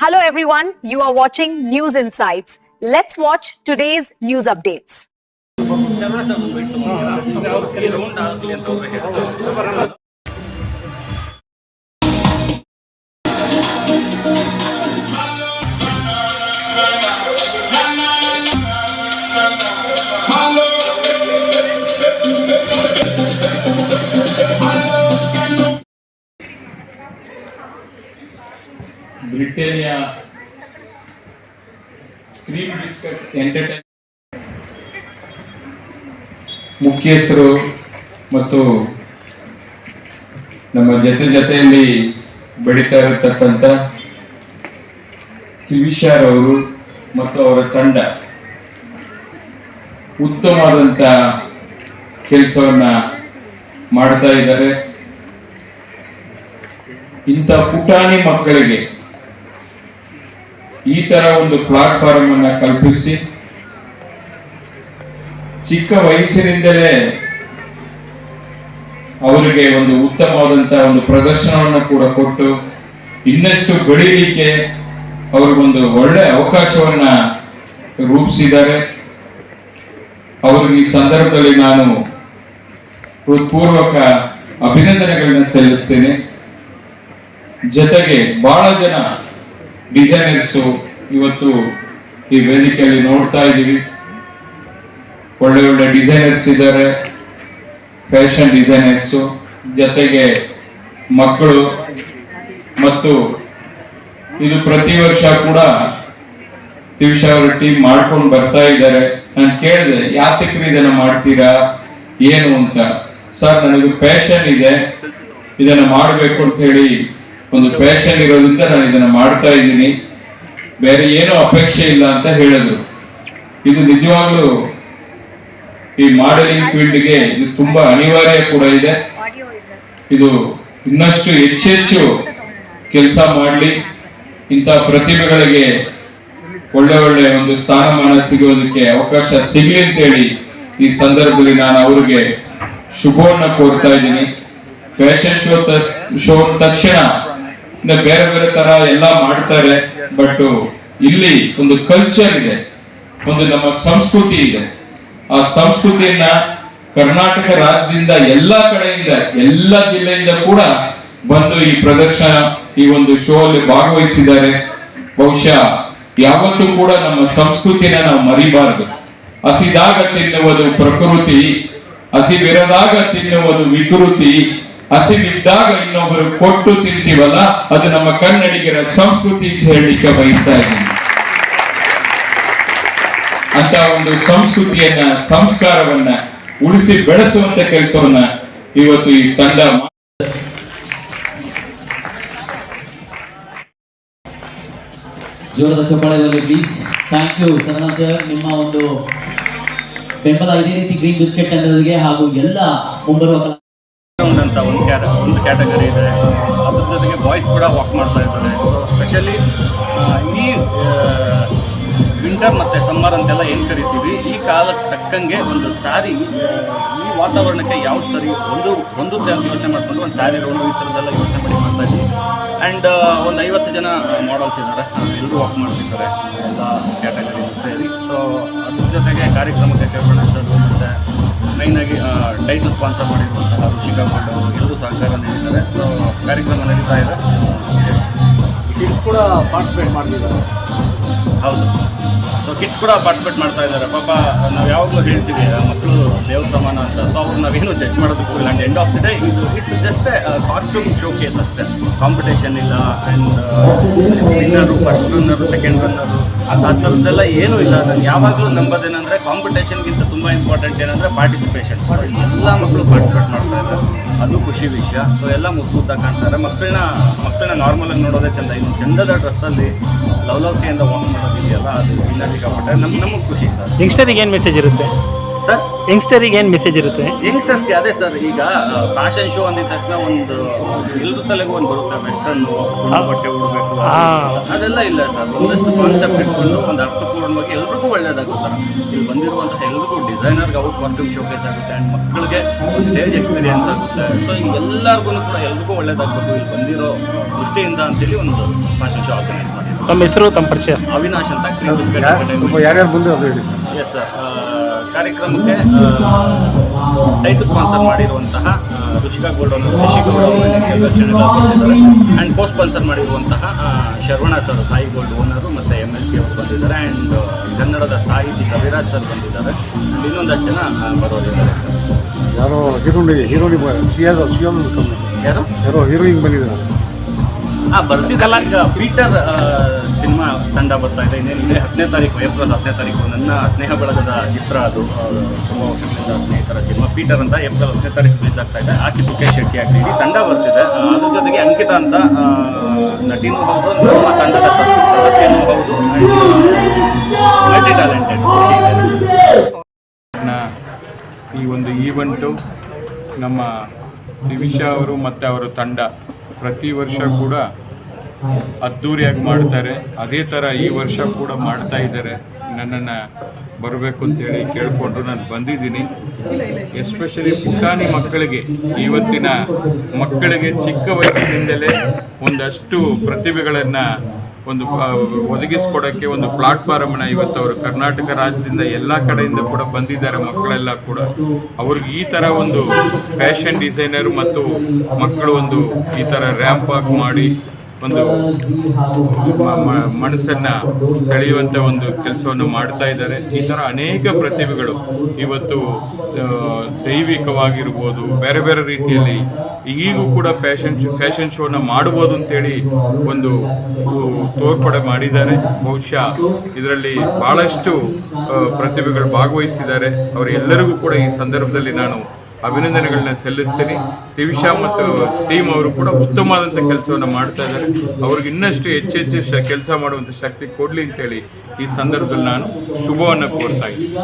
Hello everyone, you are watching News Insights. Let's watch today's news updates. Britannia cream biscuit entertain ಮುಖ್ಯಸ್ಥರು ಮತ್ತು ನಮ್ಮ ಜೊತೆಯಲ್ಲಿ ಬೆಳೀತಾ ಇರತಕ್ಕಂಥ ತಿವಿಶಾರ್ ಅವರು ಮತ್ತು ಅವರ ತಂಡ ಉತ್ತಮವಾದಂಥ ಕೆಲಸವನ್ನ ಮಾಡ್ತಾ ಇದ್ದಾರೆ. ಇಂಥ ಪುಟಾಣಿ ಮಕ್ಕಳಿಗೆ ಈ ತರ ಒಂದು ಪ್ಲಾಟ್ಫಾರ್ಮ್ ಅನ್ನ ಕಲ್ಪಿಸಿ ಚಿಕ್ಕ ವಯಸ್ಸಿನಿಂದಲೇ ಅವರಿಗೆ ಒಂದು ಉತ್ತಮವಾದಂತಹ ಒಂದು ಪ್ರದರ್ಶನವನ್ನು ಕೂಡ ಕೊಟ್ಟು ಇನ್ನಷ್ಟು ಬೆಳೀಲಿಕ್ಕೆ ಅವ್ರಿಗೊಂದು ಒಳ್ಳೆ ಅವಕಾಶವನ್ನ ರೂಪಿಸಿದ್ದಾರೆ. ಅವ್ರಿಗೆ ಈ ಸಂದರ್ಭದಲ್ಲಿ ನಾನು ಹೃತ್ಪೂರ್ವಕ ಅಭಿನಂದನೆಗಳನ್ನ ಸಲ್ಲಿಸ್ತೇನೆ. ಜೊತೆಗೆ ಬಹಳ ಜನ ಡಿಸೈನರ್ಸ್ ಇವತ್ತು ಈ ವೇದಿಕೆಯಲ್ಲಿ ನೋಡ್ತಾ ಇದ್ದೀವಿ. ಒಳ್ಳೆ ಒಳ್ಳೆ ಡಿಸೈನರ್ಸ್ ಇದ್ದಾರೆ, ಫ್ಯಾಷನ್ ಡಿಸೈನರ್ಸ್, ಜೊತೆಗೆ ಮಕ್ಕಳು. ಮತ್ತು ಇದು ಪ್ರತಿ ವರ್ಷ ಕೂಡ ತಿವಿಶಾ ಅವರ ಟೀಮ್ ಮಾಡ್ಕೊಂಡು ಬರ್ತಾ ಇದ್ದಾರೆ. ನಾನು ಕೇಳಿದೆ, ಯಾತಕ್ರಿ ಇದನ್ನ ಮಾಡ್ತೀರಾ ಏನು ಅಂತ. ಸರ್, ನನಗೆ ಪ್ಯಾಷನ್ ಇದೆ, ಇದನ್ನ ಮಾಡಬೇಕು ಅಂತ ಹೇಳಿ ಒಂದು ಪ್ಯಾಷನ್ ಇರೋದ್ರಿಂದ ನಾನು ಇದನ್ನ ಮಾಡ್ತಾ ಇದ್ದೀನಿ, ಬೇರೆ ಏನೋ ಅಪೇಕ್ಷೆ ಇಲ್ಲ ಅಂತ ಹೇಳಿದ್ರು. ಇದು ನಿಜವಾಗ್ಲೂ ಈ ಮಾಡೆಲಿಂಗ್ ಫೀಲ್ಡ್ಗೆ ಇದು ತುಂಬಾ ಅನಿವಾರ್ಯ ಕೂಡ ಇದೆ. ಇದು ಇನ್ನಷ್ಟು ಹೆಚ್ಚೆಚ್ಚು ಕೆಲಸ ಮಾಡಲಿ, ಇಂಥ ಪ್ರತಿಭೆಗಳಿಗೆ ಒಳ್ಳೆ ಒಳ್ಳೆ ಒಂದು ಸ್ಥಾನಮಾನ ಸಿಗೋದಕ್ಕೆ ಅವಕಾಶ ಸಿಗಲಿ ಅಂತ ಹೇಳಿ ಈ ಸಂದರ್ಭದಲ್ಲಿ ನಾನು ಅವರಿಗೆ ಶುಭವನ್ನ ಕೋರ್ತಾ ಇದ್ದೀನಿ. ಫ್ಯಾಷನ್ ಶೋ ತಕ್ಷಣ ಬೇರೆ ಬೇರೆ ತರ ಎಲ್ಲ ಮಾಡ್ತಾರೆ, ಬಟ್ ಇಲ್ಲಿ ಒಂದು ಕಲ್ಚರ್ ಇದೆ, ಒಂದು ನಮ್ಮ ಸಂಸ್ಕೃತಿ ಇದೆ. ಆ ಸಂಸ್ಕೃತಿಯನ್ನ ಕರ್ನಾಟಕ ರಾಜ್ಯದಿಂದ ಎಲ್ಲಾ ಕಡೆಯಿಂದ, ಎಲ್ಲ ಜಿಲ್ಲೆಯಿಂದ ಕೂಡ ಬಂದು ಈ ಪ್ರದರ್ಶನ, ಈ ಒಂದು ಶೋ ಅಲ್ಲಿ ಭಾಗವಹಿಸಿದ್ದಾರೆ. ಬಹುಶಃ ಯಾವತ್ತೂ ಕೂಡ ನಮ್ಮ ಸಂಸ್ಕೃತಿನ ನಾವು ಮರಿಬಾರದು. ಹಸಿದಾಗ ತಿನ್ನುವುದು ಪ್ರಕೃತಿ, ಹಸಿವಿರದಾಗ ತಿನ್ನುವುದು ವಿಕೃತಿ, ಹಸಿವಿದ್ದಾಗ ಇನ್ನೊಬ್ಬರು ಕೊಟ್ಟು ತಿಂತೀವಲ್ಲ, ಅದು ನಮ್ಮ ಕನ್ನಡಿಗರ ಸಂಸ್ಕೃತಿ ಅಂತ ಹೇಳಲಿಕ್ಕೆ ಬಯಸ್ತಾ ಇದ್ದೀನಿ. ಅಂತ ಒಂದು ಸಂಸ್ಕೃತಿಯನ್ನ, ಸಂಸ್ಕಾರವನ್ನ ಉಳಿಸಿ ಬೆಳೆಸುವಂತ ಕೆಲಸವನ್ನ ಇವತ್ತು ಈ ತಂಡ ಜೋರದ ಚಪ್ಪಾಳೆಯಲ್ಲಿ ಪ್ಲೀಸ್. ಥ್ಯಾಂಕ್ ಯು ಸರಣ ಸರ್, ನಿಮ್ಮ ಒಂದು ಬೆಂಬಲ ಇದೇ ರೀತಿ ಗ್ರೀನ್ ಬಿಸ್ಕೆಟ್ ಅನ್ನೋರಿಗೆ ಹಾಗೂ ಎಲ್ಲ ಮುಂಬರುವ ಅಂತ ಒಂದು ಕ್ಯಾಟಗರಿ ಇದೆ. ಅದ್ರ ಜೊತೆಗೆ ಬಾಯ್ಸ್ ಕೂಡ ವಾಕ್ ಮಾಡ್ತಾ ಇದ್ದಾರೆ. ಸೊ ಸ್ಪೆಷಲಿ ಈ ವಿಂಟರ್ ಮತ್ತು ಸಮ್ಮರ್ ಅಂತೆಲ್ಲ ಏನು ಕರಿತೀವಿ, ಈ ಕಾಲಕ್ಕೆ ತಕ್ಕಂಗೆ ಒಂದು ಸ್ಯಾರಿ ಈ ವಾತಾವರಣಕ್ಕೆ ಯಾವ್ದು ಸರಿ ಹೊಂದುತ್ತೆ ಅಂತ ಯೋಚನೆ ಮಾಡಿಕೊಂಡು ಒಂದು ಸ್ಯಾರಿ ರೋಡು ಈ ಥರದ್ದೆಲ್ಲ ಯೋಚನೆ ಮಾಡಿ ಮಾಡ್ತಾ ಇದ್ದೀವಿ. ಆ್ಯಂಡ್ ಒಂದು 50 ಜನ ಮಾಡಲ್ಸ್ ಇದ್ದಾರೆ, ಎಲ್ಲರೂ ವಾಕ್ ಮಾಡ್ತಿದ್ದಾರೆ ಎಲ್ಲ ಕ್ಯಾಟಗರಿ ಸೇರಿ. ಸೊ ಅದ್ರ ಜೊತೆಗೆ ಕಾರ್ಯಕ್ರಮಕ್ಕೆ ಶೇರ್ಪಣ ಸರ್ ಮತ್ತು ಮೈನಾಗಿ ಟೈಟಲ್ ಸ್ಪಾನ್ಸರ್ ಮಾಡಿರುವಂತಹ ಋಷಿಕಾ ಭಟ್ ಅವರು ಎಲ್ಲರೂ ಸಹಕಾರ ನೀಡಿದ್ದಾರೆ. ಸೊ ಕಾರ್ಯಕ್ರಮ ನಡೀತಾ ಇದೆ. ಕಿಡ್ಸ್ ಕೂಡ ಪಾರ್ಟಿಸಿಪೇಟ್ ಮಾಡ್ತಿದ್ದಾರೆ. ಹೌದು, ಸೊ ಕಿಡ್ಸ್ ಕೂಡ ಪಾರ್ಟಿಸಿಪೇಟ್ ಮಾಡ್ತಾ ಇದ್ದಾರೆ. ಪಾಪ ನಾವು ಯಾವಾಗಲೂ ಹೇಳ್ತೀವಿ ಮಕ್ಕಳು ದೇವ್ರ ಸಮಾನ ಅಂತ. ಸೊ ಅವ್ರು ನಾವೇನು ಜಡ್ಜ್ ಮಾಡೋದಕ್ಕೂ ಇಲ್ಲ. And end of the day it's just costume show case ಅಷ್ಟೇ. ಕಾಂಪಿಟೇಷನ್ ಇಲ್ಲ. ಆ್ಯಂಡ್ ವಿನ್ನರು, ಫಸ್ಟ್ ರನ್ನರು, ಸೆಕೆಂಡ್ ರನ್ನರು ಆ ಥರದ್ದೆಲ್ಲ ಏನೂ ಇಲ್ಲ. ನಾನು ಯಾವಾಗಲೂ ನಂಬೋದೇನೆಂದರೆ ಕಾಂಪಿಟೇಷನ್ಗಿಂತ ತುಂಬ ಇಂಪಾರ್ಟೆಂಟ್ ಏನಂದರೆ ಪಾರ್ಟಿಸಿಪೇಷನ್. ಎಲ್ಲ ಮಕ್ಕಳು ಪಾರ್ಟಿಸಿಪೇಟ್ ಮಾಡ್ತಾ ಇದ್ದಾರೆ, ಅದು ಖುಷಿ ವಿಷಯ. ಸೊ ಎಲ್ಲ ಮುದ್ದಾಗಿ ಕಾಣ್ತಾರೆ. ಮಕ್ಕಳನ್ನ ನಾರ್ಮಲಾಗಿ ನೋಡೋದೇ ಚೆಂದ. ಇನ್ನು ಚೆಂದದ ಡ್ರೆಸ್ಸಲ್ಲಿ ಲವಲವಿಕೆಯಿಂದ ವಾಕ್ ಮಾಡೋದಿದೆಯಲ್ಲ, ಅದು ಇನ್ನೂ ಸಿಕ್ಕಾಪಟ್ಟೆ ನಮಗೆ ಖುಷಿ ಸರ್. ಯಂಗ್ಸ್ಟರಿಗೆ ಏನು ಮೆಸೇಜ್ ಇರುತ್ತೆ ಸರ್ ಯಂಗ್ಸ್ಟರಿಗೆ ಏನು ಮೆಸೇಜ್ ಇರುತ್ತೆ? ಯಂಗ್ಸ್ಟರ್ಸ್ಗೆ ಅದೇ ಸರ್, ಈಗ ಫ್ಯಾಷನ್ ಶೋ ಅಂದಿದ ತಕ್ಷಣ ಒಂದು ಎಲ್ಲರ ತಲೆಗೂ ಒಂದು ಬರುತ್ತೆ, ವೆಸ್ಟರ್ನು ಬಟ್ಟೆ ಉಡಬೇಕು, ಅದೆಲ್ಲ ಇಲ್ಲ ಸರ್. ಒಂದಷ್ಟು ಕಾನ್ಸೆಪ್ಟ್ ಇಟ್ಕೊಂಡು ಒಂದು ಅರ್ಥಪೂರ್ಣವಾಗಿ ಎಲ್ರಿಗೂ ಒಳ್ಳೇದಾಗುತ್ತೆ. ಇಲ್ಲಿ ಬಂದಿರುವಂತಹ ಎಲ್ರಿಗೂ ಡಿಸೈನರ್ಗೆ ಅವ್ರ ಕಾಸ್ಟ್ಯೂಮ್ ಶೋಕೇಸ್ ಆಗುತ್ತೆ ಆ್ಯಂಡ್ ಮಕ್ಕಳಿಗೆ ಒಂದು ಸ್ಟೇಜ್ ಎಕ್ಸ್ಪೀರಿಯನ್ಸ್ ಆಗುತ್ತೆ. ಸೊ ಎಲ್ಲರಿಗೂ ಕೂಡ ಎಲ್ರಿಗೂ ಒಳ್ಳೇದಾಗಬೇಕು ಇಲ್ಲಿ ಬಂದಿರೋ ದೃಷ್ಟಿಯಿಂದ ಅಂತೇಳಿ ಒಂದು ಫ್ಯಾಷನ್ ಶೋ ಆರ್ಗನೈಸ್ ಮಾಡಿದ್ರು. ತಮ್ಮ ಹೆಸರು, ತಮ್ಮ ಪರಿಚಯ? ಅವಿನಾಶ್ ಅಂತ ಯಾರ್ಯಾರು ಬಂದು ಅದು ಹೇಳಿ ಸರ್. ಎಸ್ ಸರ್, ಕಾರ್ಯಕ್ರಮಕ್ಕೆ ಟೈಟಲ್ ಸ್ಪಾನ್ಸರ್ ಮಾಡಿರುವಂತಹ ಋಷಿಕಾ ಗೋಲ್ಡ್ ಅವರು, ಶಶಿಗೌಡ ಅವರು ಆ್ಯಂಡ್ ಕೋ ಸ್ಪಾನ್ಸರ್ ಮಾಡಿರುವಂತಹ Saravana sir, Sai gold owner ಮತ್ತು MLC ಅವರು ಬಂದಿದ್ದಾರೆ. ಆ್ಯಂಡ್ ಕನ್ನಡದ ಸಾಹಿತಿ ಕವಿರಾಜ್ ಸರ್ ಬಂದಿದ್ದಾರೆ. ಆ್ಯಂಡ್ ಇನ್ನೊಂದಷ್ಟು ಜನ ಬರೋದಿದ್ದಾರೆ ಸರ್. ಯಾರೋ ಹೀರೋನಿ ಯಾರೋ ಹೀರೋಯಿನ್ ಬಂದಿದ್ದಾರೆ. ಬರ್ತಿದ್ದಲ್ಲ, ಈಗ ಪೀಟರ್ ಸಿನಿಮಾ ತಂಡ ಬರ್ತಾ ಇದೆ. ಇನ್ನೇನಿದೆ 10ನೇ ತಾರೀಕು, ಏಪ್ರಿಲ್ 10ನೇ ತಾರೀಕು ನನ್ನ ಸ್ನೇಹ ಬಳಗದ ಚಿತ್ರ, ಅದು ತುಂಬ ವರ್ಷಗಳಿಂದ ಸ್ನೇಹಿತರ ಸಿನಿಮಾ ಪೀಟರ್ ಅಂತ ಏಪ್ರಿಲ್ 10ನೇ ತಾರೀಕು ರಿಲೀಸ್ ಆಗ್ತಾ ಇದೆ. ಆ ಚಿತ್ರಕ್ಕೆ ಶೆಟ್ಟಿ ಆಗ್ತಿದೆ ತಂಡ ಬರ್ತಿದೆ. ಅದ್ರ ಜೊತೆಗೆ ಅಂಕಿತಾ ಅಂತ ನಟಿನೂ ಹೌದು, ನಮ್ಮ ತಂಡದ ಸದಸ್ಯನೂ ಹೌದು, ಮಲ್ಟಿ ಟ್ಯಾಲೆಂಟೆಡ್. ಈ ಒಂದು ಈವೆಂಟು ನಮ್ಮ ದಿವಿಶಾ ಅವರು ಮತ್ತು ಅವರ ತಂಡ ಪ್ರತಿ ವರ್ಷ ಕೂಡ ಅದ್ಧೂರಿಯಾಗಿ ಮಾಡ್ತಾರೆ. ಅದೇ ಥರ ಈ ವರ್ಷ ಕೂಡ ಮಾಡ್ತಾ ಇದ್ದಾರೆ. ನನ್ನನ್ನು ಬರಬೇಕು ಅಂತೇಳಿ ಕೇಳಿಕೊಂಡು ನಾನು ಬಂದಿದ್ದೀನಿ. ಎಸ್ಪೆಷಲಿ ಪುಟಾಣಿ ಮಕ್ಕಳಿಗೆ, ಇವತ್ತಿನ ಮಕ್ಕಳಿಗೆ ಚಿಕ್ಕ ವಯಸ್ಸಿನಿಂದಲೇ ಒಂದಷ್ಟು ಪ್ರತಿಭೆಗಳನ್ನು ಒಂದು ಒದಗಿಸ್ಕೊಡೋಕ್ಕೆ ಒಂದು ಪ್ಲಾಟ್ಫಾರ್ಮನ್ನ ಇವತ್ತು ಅವರು ಕರ್ನಾಟಕ ರಾಜ್ಯದಿಂದ ಎಲ್ಲ ಕಡೆಯಿಂದ ಕೂಡ ಬಂದಿದ್ದಾರೆ. ಮಕ್ಕಳೆಲ್ಲ ಕೂಡ ಅವ್ರಿಗೆ ಈ ಥರ ಒಂದು ಫ್ಯಾಷನ್ ಡಿಸೈನರ್ ಮತ್ತು ಮಕ್ಕಳು ಒಂದು ಈ ಥರ ರ್ಯಾಂಪ್ ವಾಕ್ ಮಾಡಿ ಒಂದು ಮನಸ್ಸನ್ನು ಸೆಳೆಯುವಂಥ ಒಂದು ಕೆಲಸವನ್ನು ಮಾಡ್ತಾ ಇದ್ದಾರೆ. ಈ ಥರ ಅನೇಕ ಪ್ರತಿಭೆಗಳು ಇವತ್ತು ದೈವಿಕವಾಗಿರ್ಬೋದು, ಬೇರೆ ಬೇರೆ ರೀತಿಯಲ್ಲಿ ಈಗೂ ಕೂಡ ಫ್ಯಾಷನ್ ಶೋನ ಮಾಡ್ಬೋದು ಅಂತೇಳಿ ಒಂದು ತೋರ್ಪಡೆ ಮಾಡಿದ್ದಾರೆ. ಬಹುಶಃ ಇದರಲ್ಲಿ ಭಾಳಷ್ಟು ಪ್ರತಿಭೆಗಳು ಭಾಗವಹಿಸಿದ್ದಾರೆ. ಅವರೆಲ್ಲರಿಗೂ ಕೂಡ ಈ ಸಂದರ್ಭದಲ್ಲಿ ನಾನು ಅಭಿನಂದನೆಗಳನ್ನ ಸಲ್ಲಿಸ್ತೀನಿ. ದಿವಿಶಾ ಮತ್ತು ಟೀಮ್ ಅವರು ಕೂಡ ಉತ್ತಮವಾದಂಥ ಕೆಲಸವನ್ನು ಮಾಡ್ತಾ ಇದ್ದಾರೆ. ಅವ್ರಿಗೆ ಇನ್ನಷ್ಟು ಹೆಚ್ಚು ಕೆಲಸ ಮಾಡುವಂಥ ಶಕ್ತಿ ಕೊಡಲಿ ಅಂತೇಳಿ ಈ ಸಂದರ್ಭದಲ್ಲಿ ನಾನು ಶುಭವನ್ನು ಕೋರ್ತಾ ಇದ್ದೀನಿ.